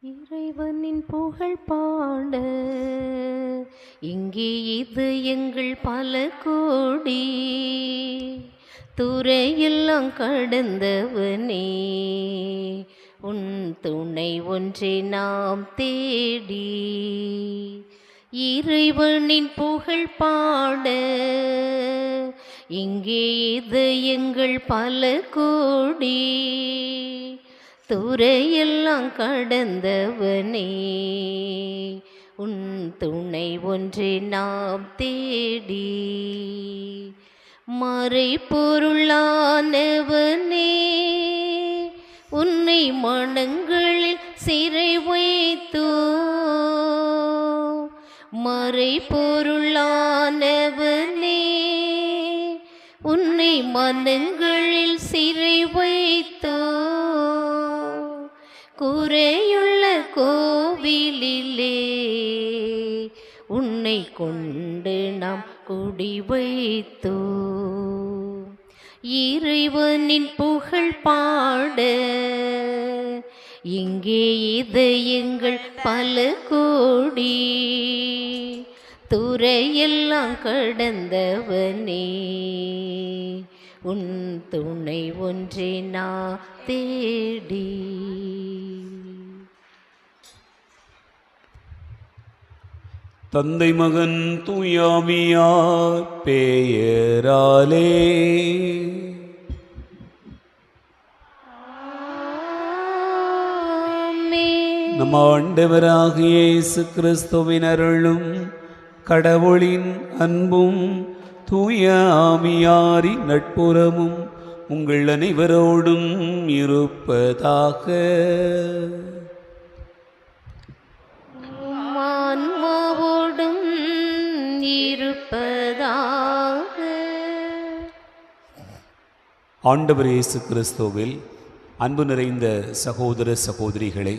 இறைவனின் புகழ் பாட இங்கே இது எங்கள் பல கோடி துறையெல்லாம் கடந்தவனே உன் துணை ஒன்றை நாம் தேடி இறைவனின் புகழ் பாட இங்கே இது எங்கள் பல கோடி துறையெல்லாம் கடந்தவனே உன் துணை ஒன்றை நாம் தேடி மறைபொருளானவனே உன்னை மனங்களில் சிறை வைத்தோ மறைபொருளானவனே உன்னை மனங்களில் சிறை வைத்தோ குறையுள்ள கோவிலிலே உன்னை கொண்டு நாம் குடி வைத்தோ இறைவனின் புகழ் பாட இங்கே இது எங்கள் பல கோடி துறையெல்லாம் கடந்தவனே உன் துணை ஒன்றே நான் தேடி. தந்தை மகன் தூயாவியார் பெயராலே நம் ஆண்டவராகிய இயேசு கிறிஸ்துவின் அருளும் கடவுளின் அன்பும் தூய ஆவியாரின் நட்புறமும் உங்கள் அனைவரோடும் இருப்பதாக. ஆன்மாவோடும் இருப்பதாக. ஆண்டவர் இயேசு கிறிஸ்துவில் அன்பு நிறைந்த சகோதர சகோதரிகளே,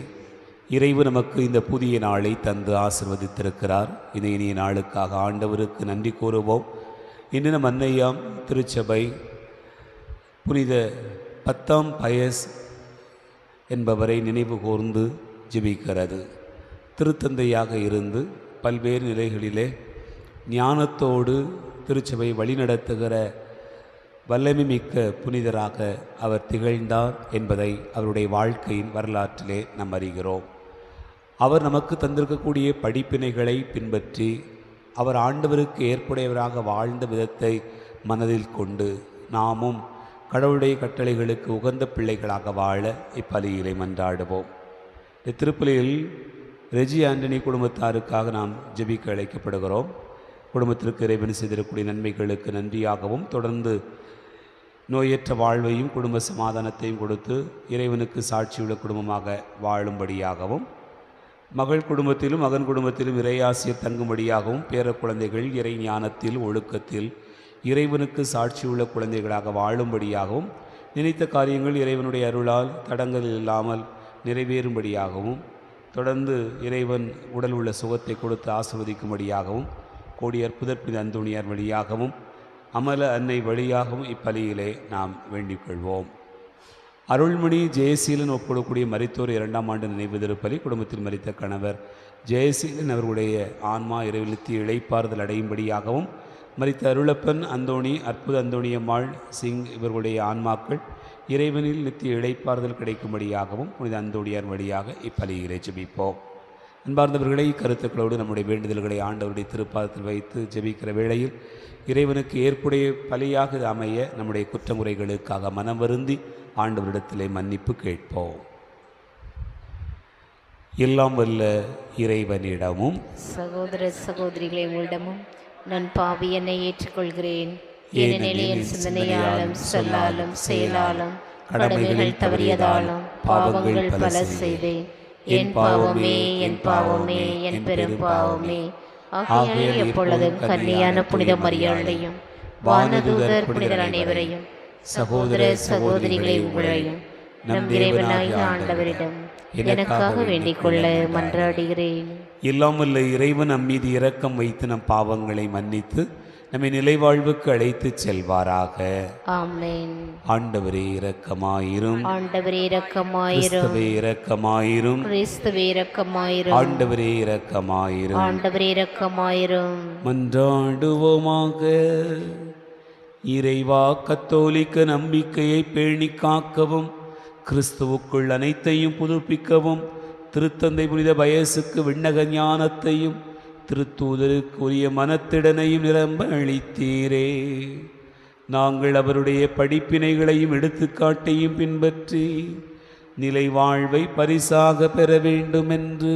இறைவன் நமக்கு இந்த புதிய நாளை தந்து ஆசிர்வதித்திருக்கிறார். இந்த இனிய நாளுக்காக ஆண்டவருக்கு நன்றி கூறுவோம். இன்று நம் அன்னையாம் திருச்சபை புனித 10ஆம் பயஸ் என்பவரை நினைவு கூர்ந்து ஜெபிக்கிறது. திருத்தந்தையாக இருந்து பல்வேறு நிலைகளிலே ஞானத்தோடு திருச்சபை வழிநடத்துகிற வல்லமை மிக்க புனிதராக அவர் திகழ்ந்தார் என்பதை அவருடைய வாழ்க்கையின் வரலாற்றிலே நாம் அறிகிறோம். அவர் நமக்கு தந்திருக்கக்கூடிய படிப்பினைகளை பின்பற்றி அவர் ஆண்டவருக்கு ஏற்புடையவராக வாழ்ந்த விதத்தை மனதில் கொண்டு நாமும் கடவுளுடைய கட்டளைகளுக்கு உகந்த பிள்ளைகளாக வாழ இப்பலியிலே மன்றாடுவோம். இத்திருப்பலியில் ரெஜி ஆண்டனி குடும்பத்தாருக்காக நாம் ஜெபிக்க அழைக்கப்படுகிறோம். குடும்பத்திற்கு இறைவன் செய்திருக்கக்கூடிய நன்மைகளுக்கு நன்றியாகவும் தொடர்ந்து நோயற்ற வாழ்வையும் குடும்ப சமாதானத்தையும் கொடுத்து இறைவனுக்கு சாட்சியுள்ள குடும்பமாக வாழும்படியாகவும், மகள் குடும்பத்திலும் மகன் குடும்பத்திலும் இறையாசியர் தங்கும்படியாகவும், பேர குழந்தைகள் இறை ஞானத்தில் ஒழுக்கத்தில் இறைவனுக்கு சாட்சியுள்ள குழந்தைகளாக வாழும்படியாகவும், நினைத்த காரியங்கள் இறைவனுடைய அருளால் தடங்கள் இல்லாமல் நிறைவேறும்படியாகவும், தொடர்ந்து இறைவன் உடல் உள்ள சுகத்தை கொடுத்து ஆசிர்வதிக்கும்படியாகவும், கோடியர் புதற்பின் அந்தோணியார் வழியாகவும் அமல அன்னை வழியாகவும் இப்பலியிலே நாம் வேண்டிக் கொள்வோம். அருள்மணி ஜெயசீலன் ஒப்புக்கொள்ளக்கூடிய மரித்தோர் 2ஆம் ஆண்டு நினைவு திருப்பலி. குடும்பத்தில் மரித்த கணவர் ஜெயசீலன் அவர்களுடைய ஆன்மா இறைவன் நித்திய இளைப்பாறுதல் அடையும்படியாகவும், மரித்த அருளப்பன் அந்தோணி அற்புத அந்தோணியம்மாள் சிங் இவர்களுடைய ஆன்மாக்கள் இறைவனில் நித்திய இளைப்பாறுதல் கிடைக்கும்படியாகவும் புனித அந்தோணியார் வழியாக இப்பலியிலே ஜெபிப்போம். அன்பார்ந்தவர்களை, கருத்துக்களோடு நம்முடைய வேண்டுதல்களை ஆண்டவருடைய திருப்பாதத்தில் வைத்து ஜெபிக்கிற வேளையில் இறைவனுக்கு ஏற்புடைய பலியாக அமைய நம்முடைய குற்றமுறைகளுக்காக மனம் வருந்தி ஆண்டவரிடத்திலே மன்னிப்பு கேட்போம். எல்லாம் வல்ல இறைவனிடமும் சகோதர சகோதரிகளை உங்களிடமும் நான் பாவி என்னை ஏற்றுக்கொள்கிறேன். ஏனெனில் என் சிந்தனையாலும் சொல்லாலும் செயலாலும் கடமைகள் தவறியதாலும் பாவங்கள் பல செய்தேன். என் பாவமே என் பாவமே என் பெரும் பாவமே. ஆகையால் எப்பொழுதும் கன்னியான புனித மரியாதையும் வானதூதர் புனிதர் அனைவரையும் சகோதர சகோதரிகளை உங்களையும் நம் இறைவனாகிய ஆண்டவரிடம் எனக்காக வேண்டிக் கொள்ள மன்றாடுகிறேன். எல்லாம் வல்ல இறைவன் நம் மீது இரக்கம் வைத்து நம் பாவங்களை மன்னித்து நம்மை நிலைவாழ்வுக்கு அழைத்துச் செல்வாராக. ஆமென். ஆண்டவரே இரக்கமாயிரும். ஆண்டவரே இரக்கமாயிரும். கிறிஸ்துவே இரக்கமாயிரும். கிறிஸ்துவே இரக்கமாயிரும். ஆண்டவரே இரக்கமாயிரும். ஆண்டவரே இரக்கமாயிரும். மன்றாடுவோமாக. இறைவா, கத்தோலிக்க நம்பிக்கையை பேணி காக்கவும் கிறிஸ்துவுக்குள் அனைத்தையும் புதுப்பிக்கவும் திருத்தந்தை புனித வயசுக்கு விண்ணக ஞானத்தையும் திருத்தூதருக்குரிய மனத்திடனையும் நிரம்ப அளித்தீரே. நாங்கள் அவருடைய படிப்பினைகளையும் எடுத்துக்காட்டையும் பின்பற்றி நிலை வாழ்வை பரிசாக பெற வேண்டும் என்று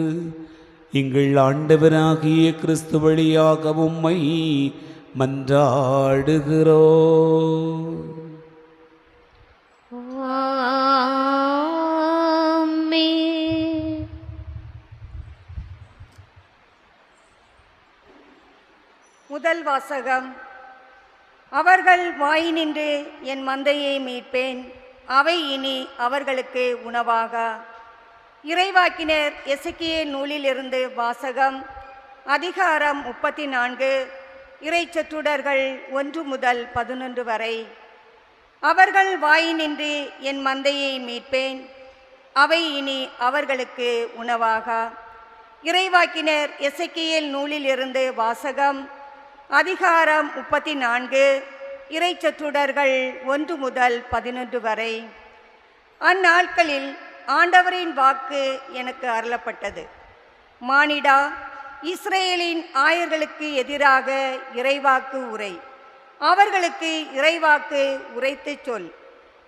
எங்கள் ஆண்டவராகிய கிறிஸ்து வழியாக உம்மை மன்றாடுகிறோம். முதல் வாசகம். அவர்கள் வாயினின்று என் மந்தையை மீட்பேன், அவை இனி அவர்களுக்கு உணவாக. இறைவாக்கினர் எசேக்கியேல் நூலிலிருந்து வாசகம். அதிகாரம் 34, இறைச்சொற்றுடர்கள் 1 முதல் 11 வரை. அவர்கள் வாயினின்று என் மந்தையை மீட்பேன், அவை இனி அவர்களுக்கு உணவாக. இறைவாக்கினர் எசேக்கியேல் நூலிலிருந்து வாசகம். அதிகாரம் 34, இறைச்சொற்றுடர்கள் 1 முதல் 11 வரை. அந்நாட்களில் ஆண்டவரின் வாக்கு எனக்கு அருளப்பட்டது. மானிடா, இஸ்ரேலின் ஆயர்களுக்கு எதிராக இறைவாக்கு உரை. அவர்களுக்கு இறைவாக்கு உரைத்துச் சொல்.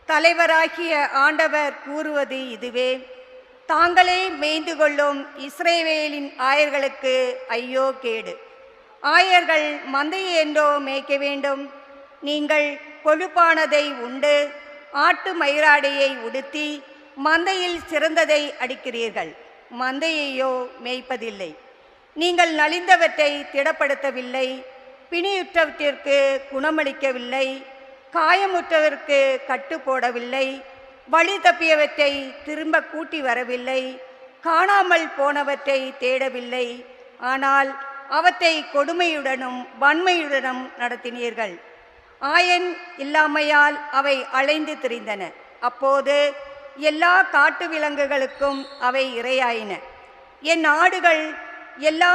தலைவராகிய ஆண்டவர் கூறுவது இதுவே: தாங்களே மேய்ந்து கொள்ளும் இஸ்ரவேலின் ஆயர்களுக்கு ஐயோ கேடு. ஆயர்கள் மந்தையை என்றோ மேய்க்க வேண்டும். நீங்கள் கொழுப்பானதை உண்டு ஆட்டு மயிராடையை உடுத்தி மந்தையில் சிறந்ததை அடிக்கிறீர்கள், மந்தையையோ மேய்ப்பதில்லை. நீங்கள் நலிந்தவற்றை திடப்படுத்தவில்லை, பிணியுற்றவற்றிற்கு குணமளிக்கவில்லை, காயமுற்றவருக்கு கட்டு போடவில்லை, வழி தப்பியவற்றை திரும்ப கூட்டி வரவில்லை, காணாமல் போனவற்றை தேடவில்லை. ஆனால் அவற்றை கொடுமையுடனும் வன்மையுடனும் நடத்தினீர்கள். ஆயன் இல்லாமையால் அவை அலைந்து திரிந்தன. அப்போது எல்லா காட்டு விலங்குகளுக்கும் அவை இரையாயின. என் ஆடுகள் எல்லா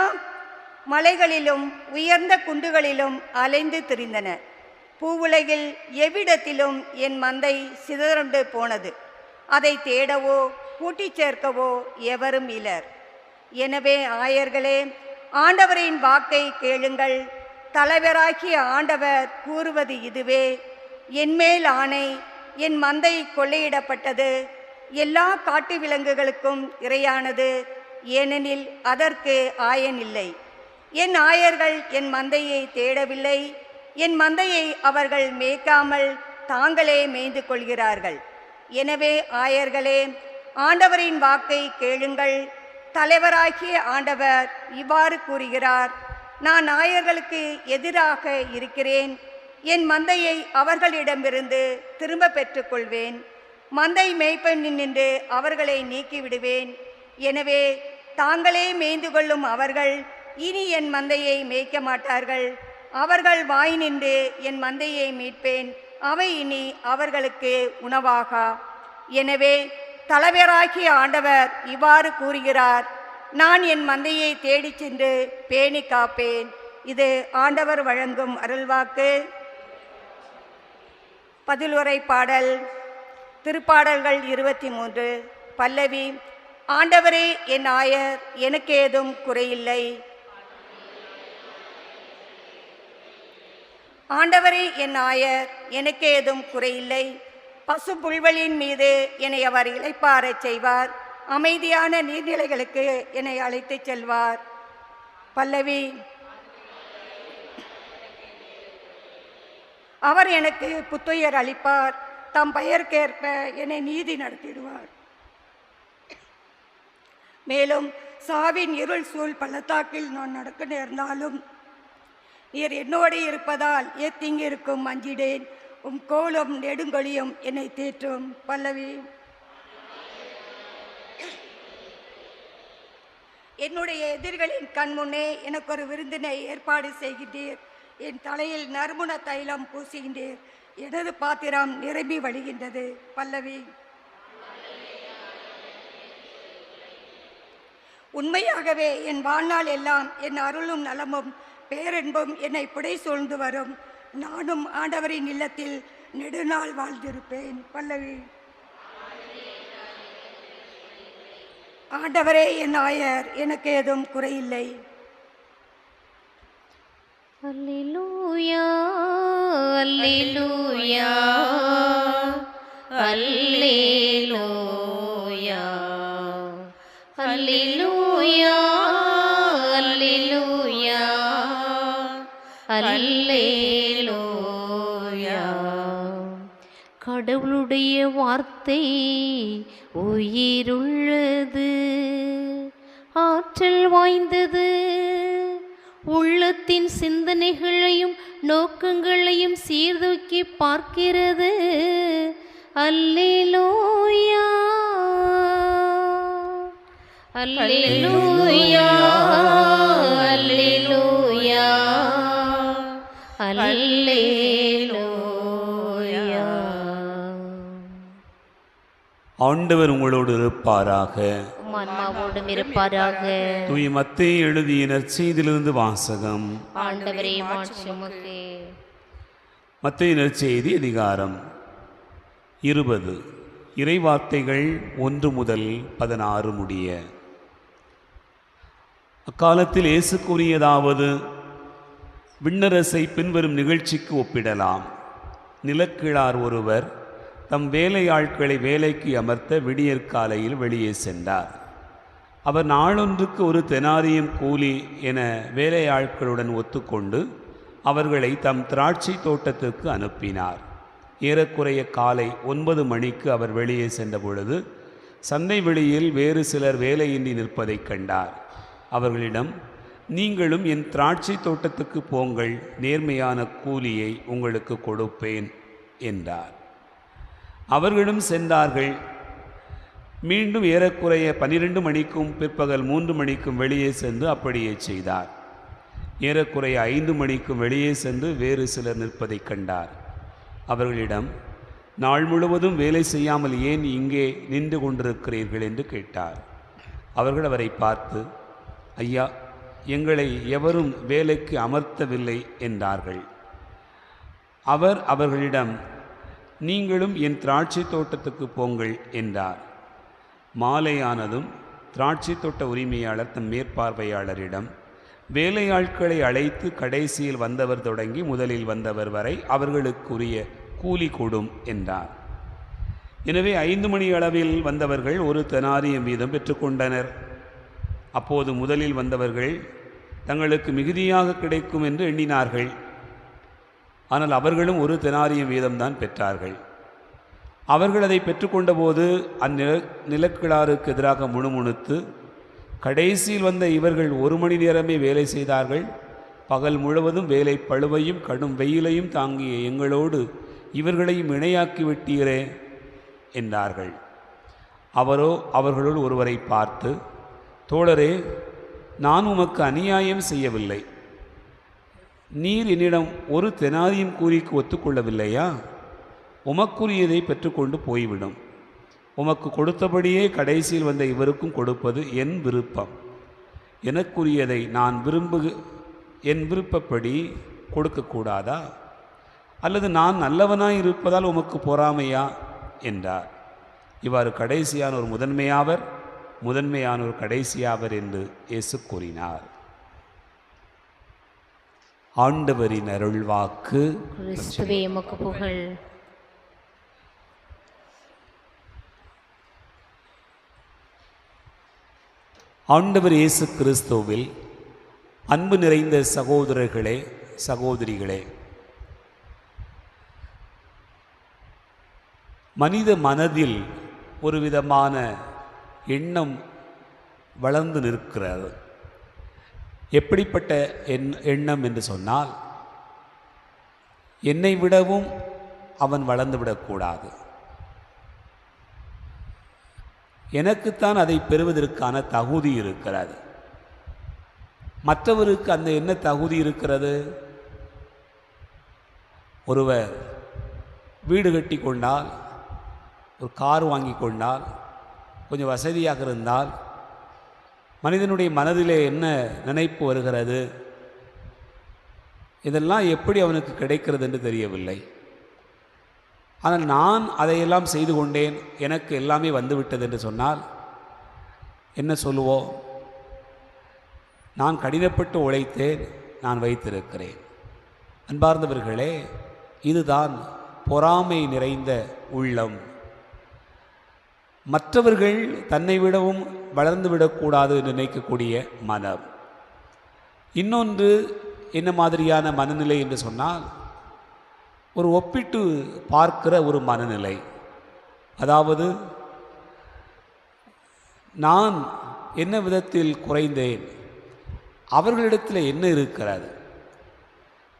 மலைகளிலும் உயர்ந்த குன்றுகளிலும் அலைந்து திரிந்தன. பூவுலகில் எவ்விடத்திலும் என் மந்தை சிதறண்டு போனது. அதை தேடவோ கூட்டிச் சேர்க்கவோ எவரும் இலர். எனவே ஆயர்களே, ஆண்டவரின் வாக்கை கேளுங்கள். தலைவராகிய ஆண்டவர் கூறுவது இதுவே: என்மேல் ஆணை, என் மந்தை கொள்ளையிடப்பட்டது, எல்லா காட்டு விலங்குகளுக்கும் இரையானது, ஏனெனில் அதற்கு ஆயன் இல்லை. என் ஆயர்கள் என் மந்தையை தேடவில்லை, என் மந்தையை அவர்கள் மேய்க்காமல் தாங்களே மேய்ந்து கொள்கிறார்கள். எனவே ஆயர்களே, ஆண்டவரின் வாக்கை கேளுங்கள். தலைவராகிய ஆண்டவர் இவ்வாறு கூறுகிறார்: நான் ஆயர்களுக்கு எதிராக இருக்கிறேன். என் மந்தையை அவர்களிடமிருந்து திரும்ப பெற்றுக்கொள்வேன். மந்தை மேய்ப்பனின்று அவர்களை நீக்கிவிடுவேன். எனவே தாங்களே மேய்ந்து கொள்ளும் அவர்கள் இனி என் மந்தையை மேய்க்க மாட்டார்கள். அவர்கள் வாய் நின்று என் மந்தையை மீட்பேன், அவை இனி அவர்களுக்கு உணவாக. எனவே தலைவராகிய ஆண்டவர் இவ்வாறு கூறுகிறார்: நான் என் மந்தையை தேடிச் சென்று பேணி காப்பேன். இது ஆண்டவர் வழங்கும் அருள்வாக்கு. பதிலுரை பாடல். திருப்பாடல்கள் 23. பல்லவி. ஆண்டவரே என் ஆயர், எனக்கு ஏதும் குறையில்லை. ஆண்டவரே என் ஆயர், எனக்கு ஏதும் குறையில்லை. பசு புல்வெளியின் மீது என்னை அவர் இளைப்பாறச் செய்வார். அமைதியான நீர்நிலைகளுக்கு என்னை அழைத்துச் செல்வார். பல்லவி. அவர் எனக்கு புத்துயர் அளிப்பார். தம் பெயர்க்கேற்ப என்னை நீதி நடத்திடுவார். மேலும் சாவின் இருள் சூழ் பள்ளத்தாக்கில் நான் நடக்க நேர்ந்தாலும் நீர் என்னோடு இருப்பதால் எத்தீங்கிருக்கும் அஞ்சிடேன். உம் கோலும் நெடுங்கொலியும் என்னை தேற்றும். பல்லவி. என்னுடைய எதிரிகளின் கண் முன்னே எனக்கு ஒரு விருந்தினை ஏற்பாடு செய்கிறீர். என் தலையில் நறுமண தைலம் பூசுகின்றேன். எனது பாத்திரம் நிரம்பி வழிகின்றது. பல்லவி. உண்மையாகவே என் வாழ்நாள் எல்லாம் என் அருளும் நலமும் பேரன்பும் என்னை புடை சூழ்ந்து வரும். நானும் ஆண்டவரின் இல்லத்தில் நெடுநாள் வாழ்ந்திருப்பேன். பல்லவி. ஆண்டவரே என் ஆயர், எனக்கு ஏதும் குறையில்லை. அல்லேலூயா அல்லேலூயா அல்லேலூயா அல்லேலூயா அல்லேலூயா அல்லேலூயா. கடவுளுடைய வார்த்தை உயிருள்ளது, ஆற்றல் வாய்ந்தது, உள்ளத்தின் சிந்தனைகளையும் நோக்கங்களையும் சீர்தூக்கி பார்க்கிறது. அல்லேலூயா அல்லேலூயா அல்லேலூயா அல்லேலூயா. ஆண்டவர் உங்களோடு இருப்பாராக, ஆன்மாவோடும் இருப்பாராக. தூய மத்தேயு எழுதிய நற்செய்தியிலிருந்து வாசகம். ஆண்டவரே மாட்சி உமக்கே. மத்தேயு நற்செய்தி அதிகாரம் 20 இறைவார்த்தைகள் 1 முதல் 16 முடிய. அக்காலத்தில் இயேசு கூறியதாவது: விண்ணரசை பின்வரும் நிகழ்ச்சிக்கு ஒப்பிடலாம். நிலக்கிழார் ஒருவர் தம் வேலையாட்களை வேலைக்கு அமர்த்த விடியற்காலையில் வெளியே சென்றார். அவர் நாளொன்றுக்கு 1 தெனாரியம் கூலி என வேலையாட்களுடன் ஒத்துக்கொண்டு அவர்களை தம் திராட்சை தோட்டத்திற்கு அனுப்பினார். ஏறக்குறைய காலை 9 மணிக்கு அவர் வெளியே சென்ற பொழுது சந்தை வெளியில் வேறு சிலர் வேலையின்றி நிற்பதைக் கண்டார். அவர்களிடம், நீங்களும் என் திராட்சை தோட்டத்துக்கு போங்கள், நேர்மையான கூலியை உங்களுக்கு கொடுப்பேன் என்றார். அவர்களும் சென்றார்கள். மீண்டும் ஏறக்குறைய 12 மணிக்கும் பிற்பகல் 3 மணிக்கும் வெளியே சென்று அப்படியே செய்தார். ஏறக்குறைய 5 மணிக்கும் வெளியே சென்று வேறு சிலர் நிற்பதைக் கண்டார். அவர்களிடம், நாள் முழுவதும் வேலை செய்யாமல் ஏன் இங்கே நின்று கொண்டிருக்கிறீர்கள் என்று கேட்டார். அவர்கள் அவரை பார்த்து, ஐயா, எங்களை எவரும் வேலைக்கு அமர்த்தவில்லை என்றார்கள். அவர் அவர்களிடம், நீங்களும் என் திராட்சை தோட்டத்துக்கு போங்கள் என்றார். மாலையானதும் திராட்சை தோட்ட உரிமையாளர் தம் மேற்பார்வையாளரிடம், வேலையாட்களை அழைத்து கடைசியில் வந்தவர் தொடங்கி முதலில் வந்தவர் வரை அவர்களுக்குரிய கூலி கொடும் என்றார். எனவே 5 மணி அளவில் வந்தவர்கள் 1 தெனாரியம் வீதம் பெற்றுக்கொண்டனர். அப்போது முதலில் வந்தவர்கள் தங்களுக்கு மிகுதியாக கிடைக்கும் என்று எண்ணினார்கள். ஆனால் அவர்களும் 1 தெனாரியம் வீதம்தான் பெற்றார்கள். அவர்கள் அதை பெற்றுக்கொண்ட போது நிலக்கிழாருக்கு எதிராக முணுமுணுத்து, கடைசியில் வந்த இவர்கள் 1 மணி நேரமே வேலை செய்தார்கள், பகல் முழுவதும் வேலை பழுவையும் கடும் வெயிலையும் தாங்கிய எங்களோடு இவர்களையும் இணையாக்கி விட்டீரே என்றார்கள். அவரோ அவர்களுள் ஒருவரை பார்த்து, தோழரே, நான் உமக்கு அநியாயம் செய்யவில்லை. நீர் என்னிடம் 1 தெனாரியம் கூலிக்கு ஒத்துக்கொள்ளவில்லையா? உமக்குரியதை பெற்றுக்கொண்டு போய்விடும். உமக்கு கொடுத்தபடியே கடைசியில் வந்த இவருக்கும் கொடுப்பது என் விருப்பம். எனக்குரியதை நான் என் விருப்பப்படி கொடுக்கக்கூடாதா? அல்லது நான் நல்லவனாய் இருப்பதால் உமக்கு பொறாமையா என்றார். இவ்வாறு கடைசியானோர் முதன்மையாவர், முதன்மையானோர் கடைசியாவர் என்று இயேசு கூறினார். ஆண்டவரின் அருள்வாக்கு. கிறிஸ்துவே உமக்கு புகழ். ஆண்டவர் இயேசு கிறிஸ்துவில் அன்பு நிறைந்த சகோதரர்களே, சகோதரிகளே, மனித மனதில் ஒரு விதமான எண்ணம் வளர்ந்து நிற்கிறது. எப்படிப்பட்ட எண்ணம் என்று சொன்னால், என்னை விடவும் அவன் வளர்ந்துவிடக்கூடாது, எனக்குத்தான் அதை பெறுவதற்கான தகுதி இருக்கிறது. மற்றவருக்கு அந்த என்ன தகுதி இருக்கிறது? ஒருவர் வீடு கட்டி கொண்டால், ஒரு கார் வாங்கி கொண்டால், கொஞ்சம் வசதியாக இருந்தால் மனிதனுடைய மனதிலே என்ன நினைப்பு வருகிறது, இதெல்லாம் எப்படி அவனுக்கு கிடைக்கிறது என்று தெரியவில்லை. ஆனால் நான் அதையெல்லாம் செய்து கொண்டேன், எனக்கு எல்லாமே வந்துவிட்டது என்று சொன்னால் என்ன சொல்லுவோம்? நான் கடினப்பட்டு உழைத்தேன், நான் வைத்திருக்கிறேன். அன்பார்ந்தவர்களே, இதுதான் பொறாமை நிறைந்த உள்ளம். மற்றவர்கள் தன்னை விடவும் வளர்ந்து விடக்கூடாது என்று நினைக்கக்கூடிய மனம். இன்னொன்று என்ன மாதிரியான மனநிலை என்று சொன்னால், ஒரு ஒப்பிட்டு பார்க்கிற ஒரு மனநிலை. அதாவது நான் என்ன விதத்தில் குறைந்தேன், அவர்களிடத்தில் என்ன இருக்கிறது,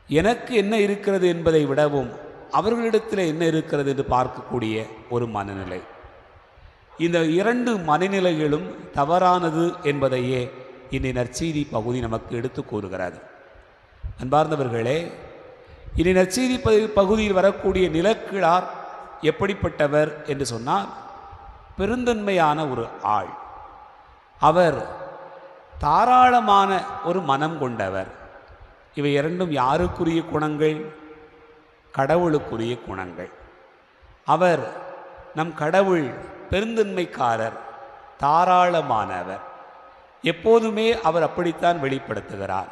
எனக்கு என்ன இருக்கிறது என்பதை விடவும் அவர்களிடத்தில் என்ன இருக்கிறது என்று பார்க்கக்கூடிய ஒரு மனநிலை. இந்த இரண்டு மனநிலைகளும் தவறானது என்பதையே இன்றைய நற்செய்தி பகுதி நமக்கு எடுத்து கூறுகிறது. அன்பார்ந்தவர்களே, இனி நற்செய்தி பகுதியில் வரக்கூடிய நிலக்கிழார் எப்படிப்பட்டவர் என்று சொன்னால், பெருந்தன்மையான ஒரு ஆள். அவர் தாராளமான ஒரு மனம் கொண்டவர். இவை இரண்டும் யாருக்குரிய குணங்கள்? கடவுளுக்குரிய குணங்கள். அவர் நம் கடவுள் பெருந்தன்மைக்காரர், தாராளமானவர். எப்போதுமே அவர் அப்படித்தான் வெளிப்படுத்துகிறார்.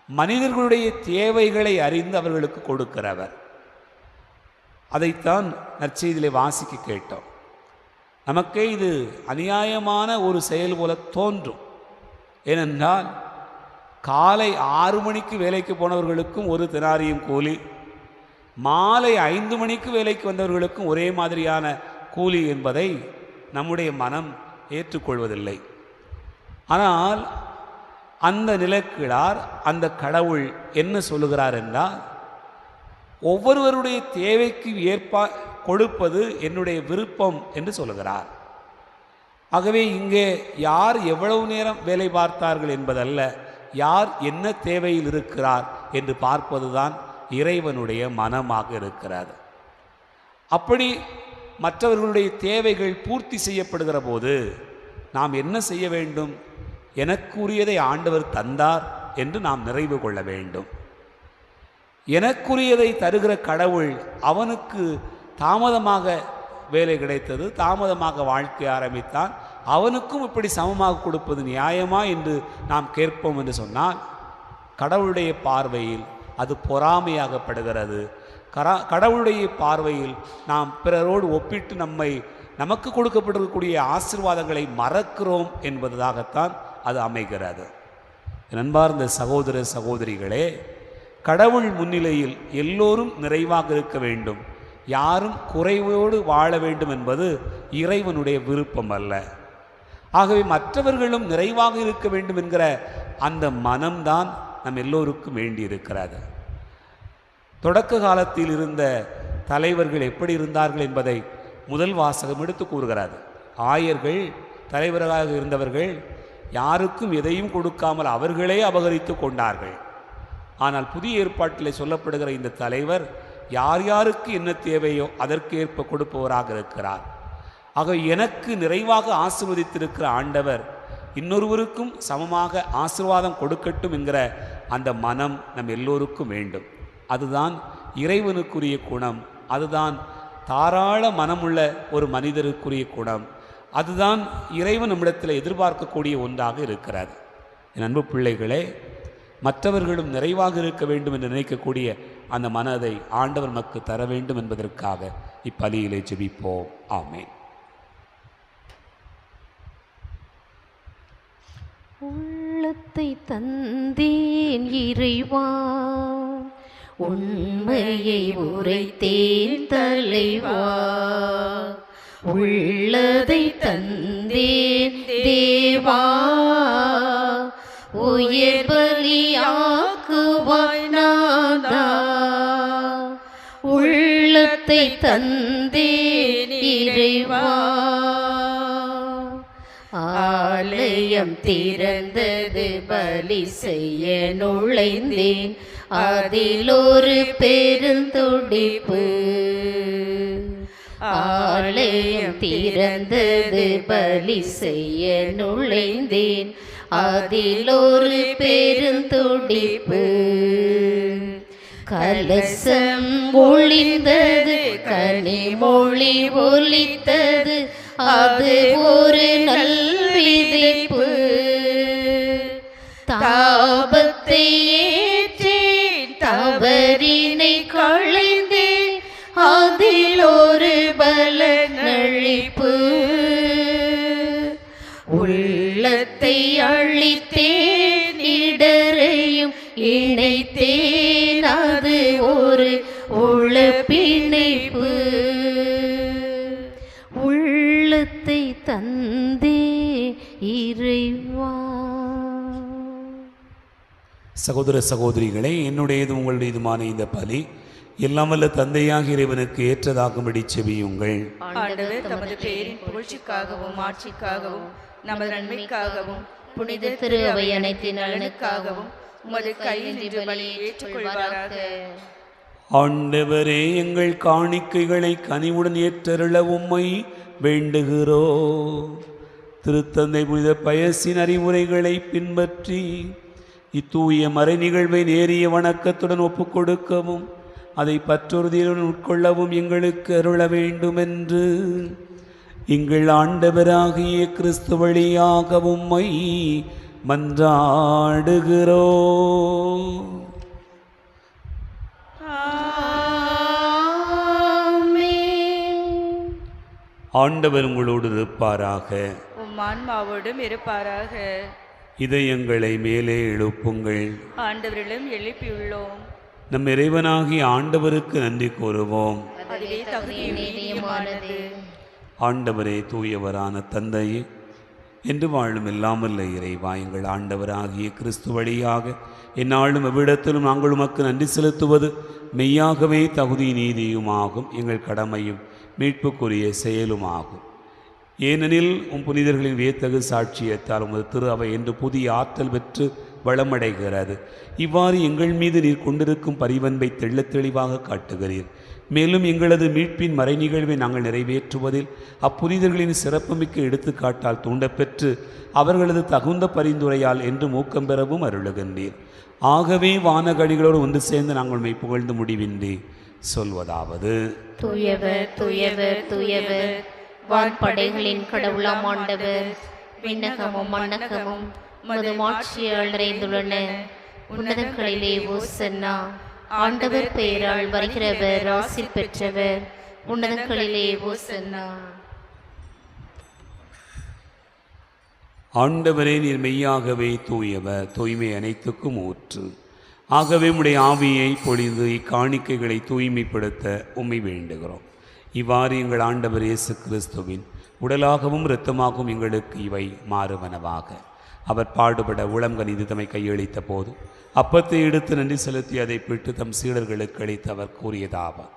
மனிதர்களுடைய தேவைகளை அறிந்து அவர்களுக்கு கொடுக்கிறவர். அதைத்தான் நற்செய்தியிலே வாசிக்க கேட்டோம். நமக்கே இது அநியாயமான ஒரு செயல் போல தோன்றும். ஏனென்றால் காலை 6 மணிக்கு வேலைக்கு போனவர்களுக்கும் ஒரு தெனாரியம் கூலி, மாலை 5 மணிக்கு வேலைக்கு வந்தவர்களுக்கும் ஒரே மாதிரியான கூலி என்பதை நம்முடைய மனம் ஏற்றுக்கொள்வதில்லை. ஆனால் அந்த நிலக்கிழார், அந்த கடவுள் என்ன சொல்லுகிறார் என்றால், ஒவ்வொருவருடைய தேவைக்கு கொடுப்பது என்னுடைய விருப்பம் என்று சொல்லுகிறார். ஆகவே இங்கே யார் எவ்வளவு நேரம் வேலை பார்த்தார்கள் என்பதல்ல, யார் என்ன தேவையில் இருக்கிறார் என்று பார்ப்பதுதான் இறைவனுடைய மனமாக இருக்கிறது. அப்படி மற்றவர்களுடைய தேவைகள் பூர்த்தி செய்யப்படுகிற போது நாம் என்ன செய்ய வேண்டும்? எனக்குரியதை ஆண்டவர் தந்தார் என்று நாம் நிறைவு கொள்ள வேண்டும். எனக்குரியதை தருகிற கடவுள், அவனுக்கு தாமதமாக வேலை கிடைத்தது, தாமதமாக வாழ்க்கை ஆரம்பித்தான், அவனுக்கும் இப்படி சமமாக கொடுப்பது நியாயமா என்று நாம் கேட்போம் என்று சொன்னால், கடவுளுடைய பார்வையில் அது பொறாமையாகப்படுகிறது. கடவுளுடைய பார்வையில் நாம் பிறரோடு ஒப்பிட்டு நமக்கு கொடுக்கப்பட்டிருக்கக்கூடிய ஆசீர்வாதங்களை மறக்கிறோம் என்பதாகத்தான் அது அமைகிறது. நண்பார்ந்த சகோதர சகோதரிகளே, கடவுள் முன்னிலையில் எல்லோரும் நிறைவாக இருக்க வேண்டும், யாரும் குறைவோடு வாழ வேண்டும் என்பது இறைவனுடைய விருப்பம் அல்ல. ஆகவே மற்றவர்களும் நிறைவாக இருக்க வேண்டும் என்கிற அந்த மனம்தான் நம் எல்லோருக்கும் வேண்டியிருக்கிறது. தொடக்க காலத்தில் இருந்த தலைவர்கள் எப்படி இருந்தார்கள் என்பதை முதல் வாசகம் எடுத்து கூறுகிறது. ஆயர்கள் தலைவர்களாக இருந்தவர்கள் யாருக்கும் எதையும் கொடுக்காமல் அவர்களே அபகரித்து கொண்டார்கள். ஆனால் புதிய ஏற்பாட்டில் சொல்லப்படுகிற இந்த தலைவர் யார் யாருக்கு என்ன தேவையோ அதற்கேற்ப கொடுப்பவராக இருக்கிறார். ஆக எனக்கு நிறைவாக ஆசீர்வதித்திருக்கிற ஆண்டவர் இன்னொருவருக்கும் சமமாக ஆசீர்வாதம் கொடுக்கட்டும் என்கிற அந்த மனம் நம் எல்லோருக்கும் வேண்டும். அதுதான் இறைவனுக்குரிய குணம், அதுதான் தாராள மனமுள்ள ஒரு மனிதருக்குரிய குணம், அதுதான் இறைவன் நம்மிடத்தில் எதிர்பார்க்கக்கூடிய ஒன்றாக இருக்கிறது. என் அன்பு பிள்ளைகளே, மற்றவர்களும் நிறைவாக இருக்க வேண்டும் என்று நினைக்கக்கூடிய அந்த மனதை ஆண்டவர் நமக்கு தர வேண்டும் என்பதற்காக இப்பலியிலே ஜெபிப்போம். ஆமென். உள்ளத்தை தந்தேன் இறைவா, உண்மையை உரைத்தேன் தலைவா, உள்ளதை தந்தேன் தேவா, உயிர் பலியாக்குவாய் நாதா, உள்ளத்தை தந்தேன் இறைவா. ஆலயம் திறந்தது, பலி செய்ய நுழைந்தேன், அதில் ஒரு பெருந்துடிப்பு. ஆலயம் திறந்தது, பலி செய்ய நுழைந்தேன், அதில் ஒரு பெருந்துடிப்பு. கலசம் ஒளிந்தது, கனிமொழி ஒலித்தது, அது ஒரு நல்விதைப்பு. தாபத்தை ஏற்றேன், தவறினை களைந்தேன், அதில் ஒரு பலனளிப்பு. உள்ளத்தை அழித்தேன், இடரையும் இணைத்தேன், அது ஒரு உளப்பிணைப்பு. உள்ளத்தை தந்தே இறைவா. சகோதர சகோதரிகளே, என்னுடையது உங்களுடையதுமான இந்த பலி எல்லாம் வல்ல தந்தையாக இறைவனுக்கு ஏற்றதாகும்படி செபியுங்கள். ஆண்டவர் தமது பேரின் புகழ்ச்சிக்காகவும் ஆட்சிக்காகவும் நமது நன்மைக்காகவும் புனித திரு அவை அனைத்தின் நலனுக்காகவும் உமது கையில் நின்று பலியை ஏற்றுக்கொள்வாராக. ஆண்டவரே, எங்கள் காணிக்கைகளை கனிவுடன் ஏற்றருள உம்மை வேண்டுகிறோ. திருத்தந்தை புனித பயசின் அறிவுரைகளை பின்பற்றி இத்தூய மறை நிகழ்வை நேரிய வணக்கத்துடன் ஒப்புக்கொடுக்கவும் அதை பற்றுறுதியுடன் உட்கொள்ளவும் எங்களுக்கு அருள வேண்டும் என்று எங்கள் ஆண்டவராகிய கிறிஸ்து வழியாக உம்மை மன்றாடுகிறோ. ஆண்டவர் உங்களோடு இருப்பாராக, உம் ஆன்மாவோடும் இருப்பாராக. இதயங்களை மேலே எழுப்புங்கள். ஆண்டவரிடம் எழுப்பியுள்ளோம். நம் இறைவனாகிய ஆண்டவருக்கு நன்றி கூறுவோம். அதுவே தகுதியும் நீதியுமானது. ஆண்டவரே, தூயவரான தந்தையே, என்று வாழும் எல்லாமல்ல இறைவா, எங்கள் ஆண்டவராகிய கிறிஸ்து வழியாக எந்நாளும் எவ்விடத்திலும் நாங்கள் உமக்கு நன்றி செலுத்துவது மெய்யாகவே தகுதி நீதியுமாகும், எங்கள் கடமையும் மீட்புக்குரிய செயலுமாகும். ஏனெனில் புனிதர்களின் வியத்தகு சாட்சியத்தால் உமது திரு அவை என்று புதிய ஆற்றல் பெற்று வளமடைகிறது. இவ்வாறு எங்கள் மீது நீர் கொண்டிருக்கும் பரிவன்பை தெள்ளத் தெளிவாக காட்டுகிறீர். மேலும் எங்களது மீட்பின் மறை நிகழ்வை நாங்கள் நிறைவேற்றுவதில் அப்புனிதர்களின் சிறப்புமிக்க எடுத்துக்காட்டால் தூண்டப்பெற்று அவர்களது தகுந்த பரிந்துரையால் என்று ஊக்கம் பெறவும் அருளுகின்றீர். ஆகவே வானகடிகளோடு ஒன்று சேர்ந்து நாங்கள் மெய் புகழ்ந்து முடிவின்றி சொல்வதாவது: தூயவர் தூயவர் தூயவர், வான்படைகளின் கடவுளாம் ஆண்டவர். விண்ணகமும் மண்ணகமும் மது மாட்சியால் நிறைந்துள்ளன. உன்னதங்களிலே ஓசன்னா. ஆண்டவர் பெயரால் வருகிறவர் ஆசி பெற்றவர். உன்னதங்களிலே ஓசன்னா. ஆண்டவரே, நீர் மெய்யாகவே தூயவர், தூய்மை அனைத்துக்கும் ஊற்று. ஆகவே உம்முடைய ஆவியை பொழிந்து இக்காணிக்கைகளை தூய்மைப்படுத்த உம்மை வேண்டுகிறோம். இவ்வாறு எங்கள் ஆண்டவர் இயேசு கிறிஸ்துவின் உடலாகவும் இரத்தமாகவும் எங்களுக்கு இவை மாறுவனவாக. அவர் பாடுபட உளம்கனிந்து தம்மை கையளித்த போது அப்பத்தை எடுத்து நன்றி செலுத்தி அதை பிட்டு தம் சீடர்களுக்கு அளித்து அவர் கூறியதாவார்: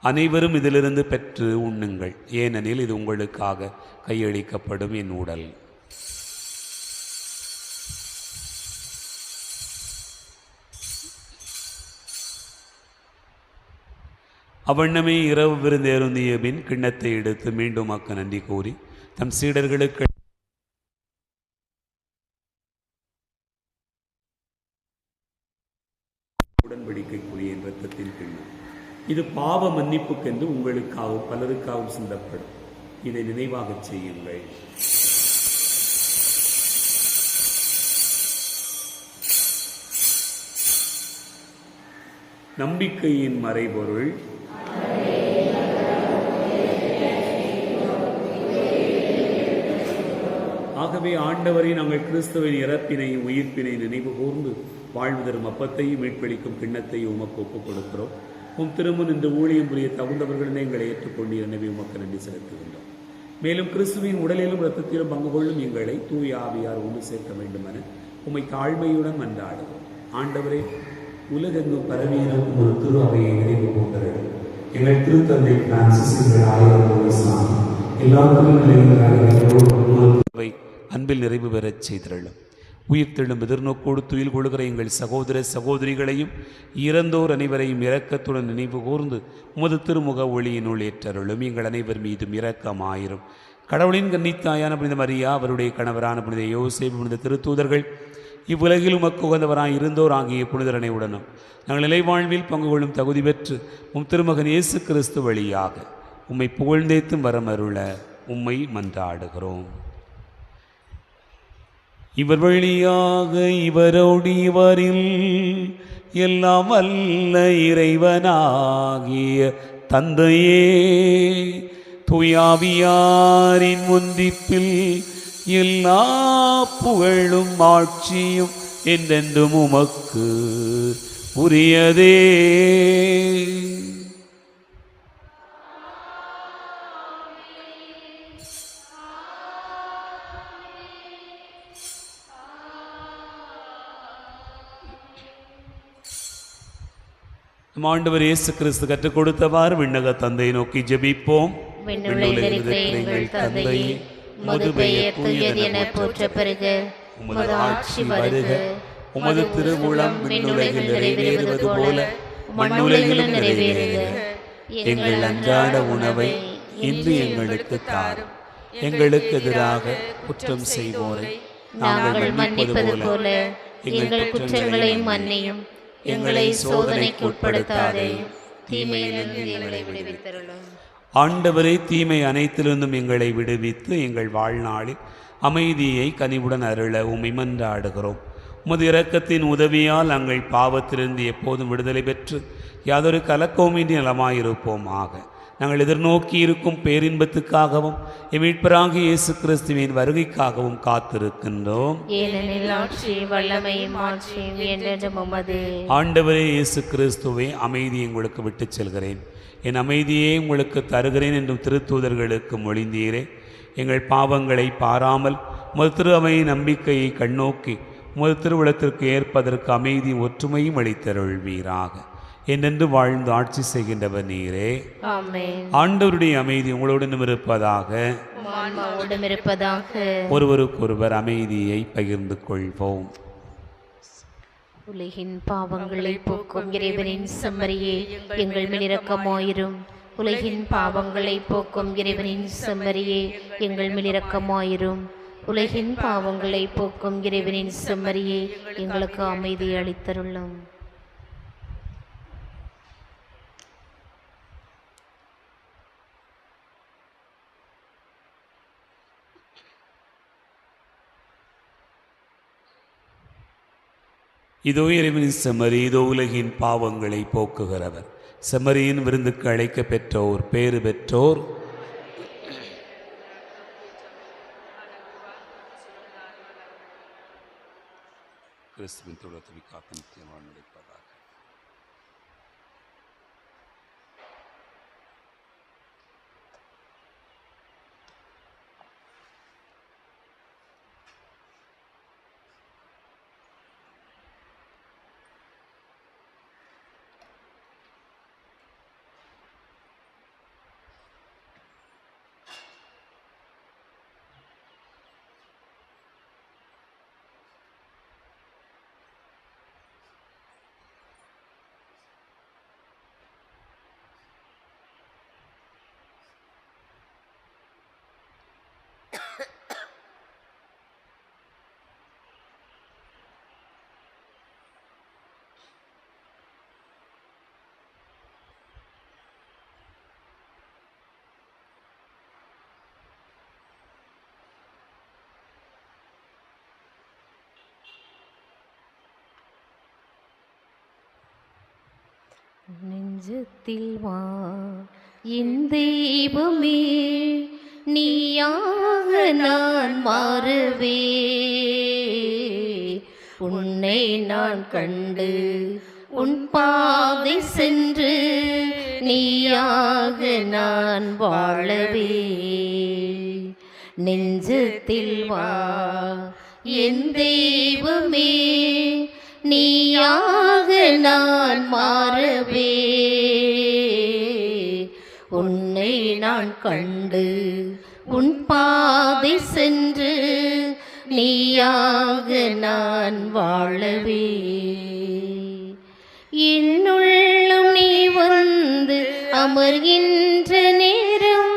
அனைவரும் இதிலிருந்து பெற்று உண்ணுங்கள், ஏனெனில் இது உங்களுக்காக கையளிக்கப்படும் என் உடல். அவ்வண்ணமே இரவு விருந்தேருந்திய பின் கிண்ணத்தை எடுத்து மீண்டும் அக்க நன்றி கூறி தம் சீடர்களுக்கு உடன்படிக்கைக்குரிய இரத்தத்தின் கிண்ணம், இது பாவ மன்னிப்புக்கென்று உங்களுக்காகவும் பலருக்காகவும் சிந்தப்படும். இதை நினைவாக செய்யுங்கள். நம்பிக்கையின் மறைபொருள். ஆகவே ஆண்டவரை நாங்கள் கிறிஸ்துவின் இறப்பினையும் உயிர்ப்பினை நினைவு கூர்ந்து வாழ்வு தரும் அப்பத்தையும் மீட்பளிக்கும் கிண்ணத்தையும் உமக்கு ஒப்புக் கொடுக்கிறோம். உம் திரும்ப நின்று ஊழியம் புரிய தகுந்தவர்களிடம் எங்களை ஏற்றுக்கொண்டு எனவே உமக்கு நன்றி செலுத்துகின்றோம். மேலும் கிறிஸ்துவின் உடலிலும் இரத்தத்திலும் பங்கு கொள்ளும் எங்களை தூய ஆவியார் ஒன்று சேர்க்க வேண்டும் என உம்மை தாழ்மையுடன் மன்றாடுவோம். ஆண்டவரே, உலகெங்கும் பரவியிருக்கும் ஒரு திரு அவையை நினைவு கூர்ந்தது. எங்கள் திருத்தந்தை பிரான்சிஸ் எல்லா அன்பில் நிறைவு பெறச் செய்திருளும். உயிர்த்தெழும் எதிர்நோக்கோடு துயில் கொள்கிற எங்கள் சகோதர சகோதரிகளையும் இறந்தோர் அனைவரையும் இரக்கத்துடன் நினைவு கூர்ந்து உமது திருமுக ஒளியினுள் ஏற்றருளும். எங்கள் அனைவர் மீதும் இரக்கமாயிரும். கடவுளின் கன்னித்தாயான புனித மரியா, அவருடைய கணவரான புனித யோசேப்பு, புனித திருத்தூதர்கள், இவ்வுலகில் உமக்கு உகந்தவராய் இருந்தோர் ஆகிய புனிதரனையுடனும் நாங்கள் நிலைவாழ்வில் பங்கு கொள்ளும் தகுதி பெற்று உம் திருமகன் இயேசு கிறிஸ்து வழியாக உம்மை புகழ்ந்தேத்தும் வரமருள உம்மை மன்றாடுகிறோம். இவர் வழியாக இவரோடு இவரில் எல்லாம் வல்ல இறைவனாகிய தந்தையே, தூயாவியாரின் ஒன்றிப்பில் எல்லா புகழும் ஆட்சியும் என்றென்றும் உமக்கு உரியதே. ஆண்டவர் இயேசு கிறிஸ்து கற்றுக் கொடுத்தவாறு விண்ணக தந்தை நோக்கி ஜெபிப்போம். தந்தையே, உமது பெயர் தூயது என போற்ற பெறுக. உமது ஆட்சி வருக. உமது திருவுளம் விண்ணுலகில் நிறைவேறுவது போல மண்ணுலகிலும் நிறைவேறுக. எங்கள் அன்றாட உணவை இன்று எங்களுக்கு தாரும். எங்களுக்கு எதிராக குற்றம் செய்வோரை நாங்கள் மன்னிப்பது போல எங்கள் குற்றங்களை மன்னியும். எங்களை சோதனைக்கு உட்படுத்தாதே, தீமையிலிருந்து எங்களை விடுவித்தருளும். ஆண்டவரே, தீமை அனைத்திலிருந்தும் எங்களை விடுவித்து எங்கள் வாழ்நாளில் அமைதியை கனிவுடன் அருள உம்மை மன்றாடுகிறோம். உமது இரக்கத்தின் உதவியால் நாங்கள் பாவத்திலிருந்து எப்போதும் விடுதலை பெற்று யாதொரு கலக்கவுமின்றி நலமாயிருப்போமாக. நாங்கள் எதிர்நோக்கி இருக்கும் பேரின்பத்துக்காகவும் மீட்பராகிய இயேசு கிறிஸ்துவின் வருகைக்காகவும் காத்திருக்கின்றோம். ஏனெனில் ஆட்சி வல்லமையும் ஆட்சியும் என்றென்றும் உமது. ஆண்டவரே இயேசு கிறிஸ்துவே, அமைதியை உங்களுக்கு விட்டுச் செல்கிறேன், என் அமைதியை உங்களுக்கு தருகிறேன் என்றும் திருத்தூதர்களுக்கு மொழிந்தீரே. எங்கள் பாவங்களை பாராமல் உமது திரு அவை நம்பிக்கையை கண்ணோக்கி உமது திருவுளத்திற்கு ஏற்பதற்கு அமைதி ஒற்றுமையும் அளித்தருள்வீராக. என்றென்று வாழ்ந்து ஆட்சி செய்கின்றவர் நீரே. ஆமென். ஆண்டவருடைய அமைதி உங்களுடன் இருப்பதாக. ஒருவருக்கொருவர் அமைதியை பகிர்ந்து கொள்வோம். உலகின் பாவங்களை போக்கும் இறைவனின் செம்மறியே, எங்கள் மேல் இரக்கமாயிரும். உலகின் பாவங்களை போக்கும் இறைவனின் செம்மறியே, எங்கள் மேல் இரக்கமாயிரும். உலகின் பாவங்களை போக்கும் இறைவனின் செம்மறியே, எங்களுக்கு அமைதி அளித்தருளும். இதோ இறைவனின் செம்மறி, இதோ உலகின் பாவங்களை போக்குகிறவர். செம்மறியின் விருந்துக்கு அழைக்க பெற்றோர் பேறு பெற்றோர். கிறிஸ்துவின் தொழுவத்தை காக்க நித்தியமாக நடைப்பதாக. நெஞ்சத்தில் வா என் தெய்வமே, நீயாக நான் மாறுவே. உன்னை நான் கண்டு உன் பாதை சென்று நீயாக நான் வாழவே. நெஞ்சத்தில் வா என் தெய்வமே, நீயாக நான் மாறவே. உன்னை நான் கண்டு உன் பாதை சென்று நீயாக நான் வாழவே. என்னுள்ளும் நீ வந்து அமர்கின்ற நேரம்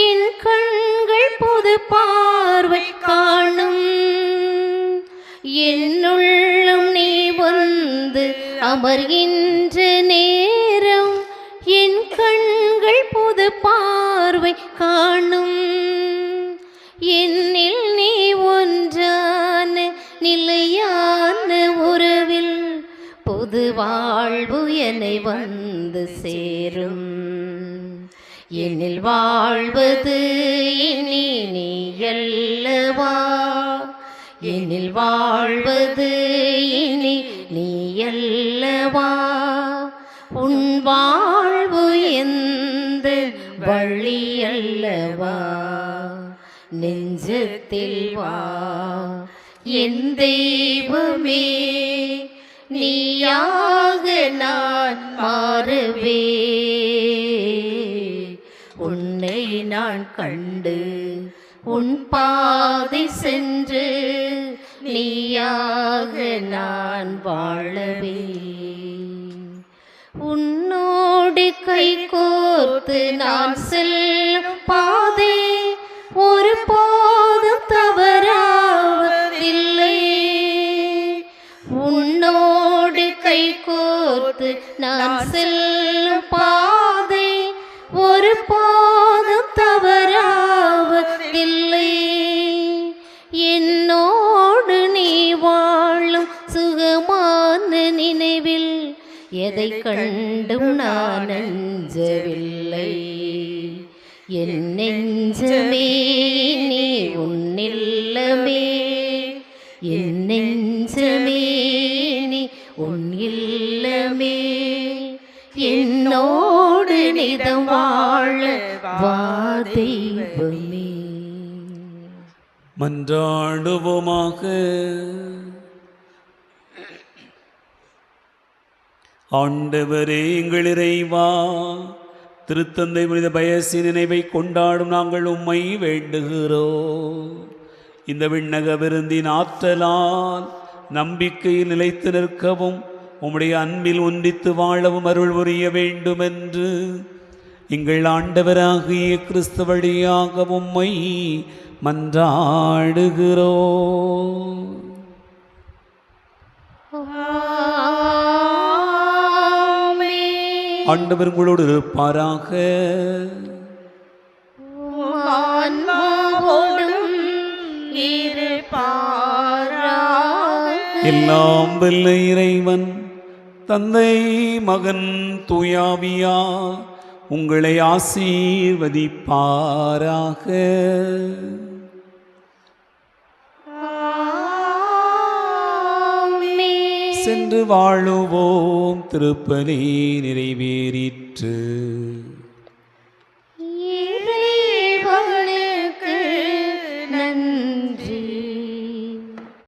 என் கண்கள் புது பார்வை காணும். என்னுள்ளும் நீ வந்து அமர்கின்ற நேரம் என் கண்கள் புது பார்வை காணும். என்னில் நீ ஒன்றான நிலையான உறவில் புது வாழ்வு என்னை வந்து சேரும். என்னில் வாழ்வது இனி நீ அல்லவா, என்னில் வாழ்வது இனி நீ அல்லவா. உன் வாழ்வு எந்த வழி அல்லவா, நெஞ்சத்தில் வா என் தெய்வமே. நீயாக நான் மாறுவே. உன்னை நான் கண்டு உன் பாதை சென்று நீயாக நான் வாழவே. உன்னோடு கை கோர்த்து நான் செல்லும் பாதை ஒரு போதும் தவறாவதில்லை. உன்னோடு கை கோர்த்து நான் செல்லும் பாதை ஒரு போதும் தவறாவதில்லை. என்னோடு நீ வாழும் சுகமான நினைவில் எதை கண்டும் நான் அஞ்சவில்லை. என் நெஞ்சமே நீ உன்னில்லமே, என் நெஞ்சமே நீ உன் இல்லமே. என்னோடு நிதம் வாழ வா தெய்வமே. மன்றாடுவோமாக. ஆண்டவரே எங்கள் இறைவா, திருத்தந்தை புனித பயசி நினைவை கொண்டாடும் நாங்கள் உம்மை வேண்டுகிறோம். இந்த விண்ணக விருந்தின் ஆற்றலால் நம்பிக்கையில் நிலைத்து நிற்கவும் உம்முடைய அன்பில் ஒன்றித்து வாழவும் அருள் புரிய வேண்டுமென்று எங்கள் ஆண்டவராகிய கிறிஸ்து வழியாக உம்மை மன்றாடுகிறோம். ஆண்டவர் உங்களோடு இருப்பாராக. எல்லாம் வல்ல இறைவன் தந்தை மகன் தூயாவியா உங்களை ஆசீர்வதிப்பாராக. சென்று வாழுவோம். திருப்பலி நிறைவேறிற்று.